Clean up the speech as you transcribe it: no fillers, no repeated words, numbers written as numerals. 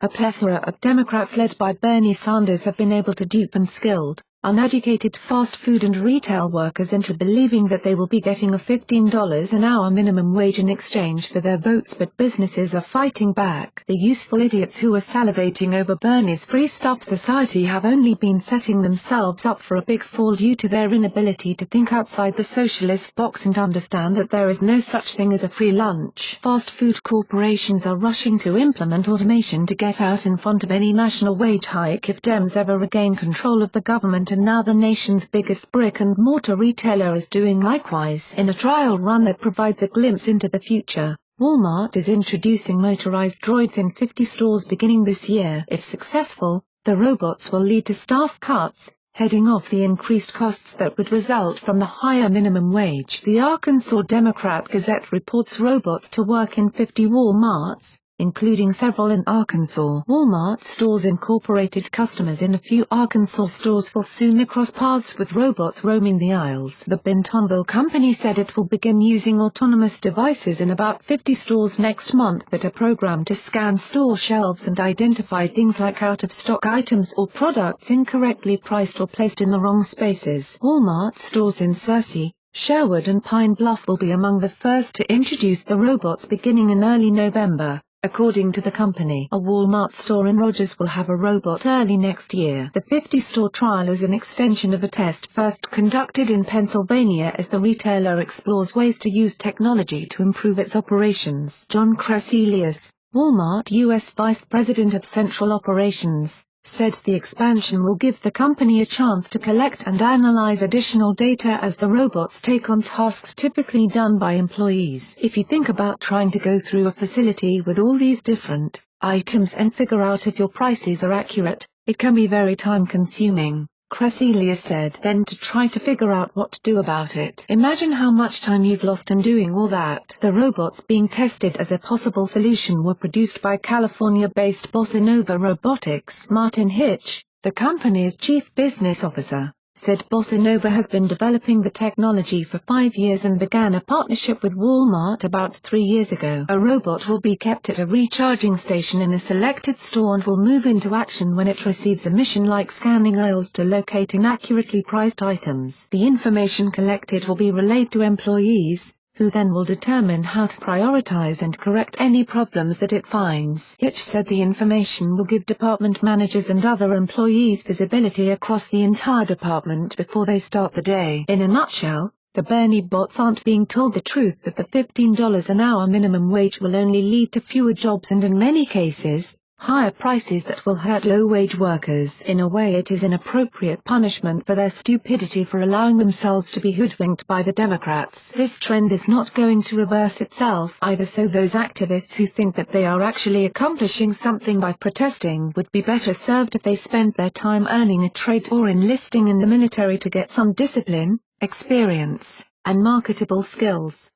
A plethora of Democrats led by Bernie Sanders have been able to dupe unskilled, uneducated fast food and retail workers into believing that they will be getting a $15 an hour minimum wage in exchange for their votes, but businesses are fighting back. The useful idiots who are salivating over Bernie's free stuff society have only been setting themselves up for a big fall due to their inability to think outside the socialist box and understand that there is no such thing as a free lunch. Fast food corporations are rushing to implement automation to get out in front of any national wage hike if Dems ever regain control of the government, and now the nation's biggest brick-and-mortar retailer is doing likewise. In a trial run that provides a glimpse into the future, Wal-Mart is introducing motorized droids in 50 stores beginning this year. If successful, the robots will lead to staff cuts, heading off the increased costs that would result from the higher minimum wage. The Arkansas Democrat-Gazette reports robots to work in 50 Wal-Marts, including several in Arkansas. Wal-Mart stores incorporated customers in a few Arkansas stores will soon cross paths with robots roaming the aisles. The Bentonville company said it will begin using autonomous devices in about 50 stores next month that are programmed to scan store shelves and identify things like out-of-stock items or products incorrectly priced or placed in the wrong spaces. Wal-Mart stores in Searcy, Sherwood and Pine Bluff will be among the first to introduce the robots beginning in early November. According to the company, a Wal-Mart store in Rogers will have a robot early next year. The 50-store trial is an extension of a test first conducted in Pennsylvania as the retailer explores ways to use technology to improve its operations. John Kraselius, Wal-Mart U.S. Vice President of Central Operations, said the expansion will give the company a chance to collect and analyze additional data as the robots take on tasks typically done by employees. If you think about trying to go through a facility with all these different items and figure out if your prices are accurate, it can be very time-consuming, Kraselius said. Then to try to figure out what to do about it. Imagine how much time you've lost in doing all that. The robots being tested as a possible solution were produced by California-based Bossa Nova Robotics. Martin Hitch, the company's chief business officer, said Bossa Nova has been developing the technology for 5 years and began a partnership with Wal-Mart about 3 years ago. A robot will be kept at a recharging station in a selected store and will move into action when it receives a mission like scanning aisles to locate inaccurately priced items. The information collected will be relayed to employees, who then will determine how to prioritize and correct any problems that it finds. Hitch said the information will give department managers and other employees visibility across the entire department before they start the day. In a nutshell, the Bernie bots aren't being told the truth that the $15 an hour minimum wage will only lead to fewer jobs and in many cases, higher prices that will hurt low-wage workers. In a way, it is an appropriate punishment for their stupidity for allowing themselves to be hoodwinked by the Democrats. This trend is not going to reverse itself either, so those activists who think that they are actually accomplishing something by protesting would be better served if they spent their time earning a trade or enlisting in the military to get some discipline, experience, and marketable skills.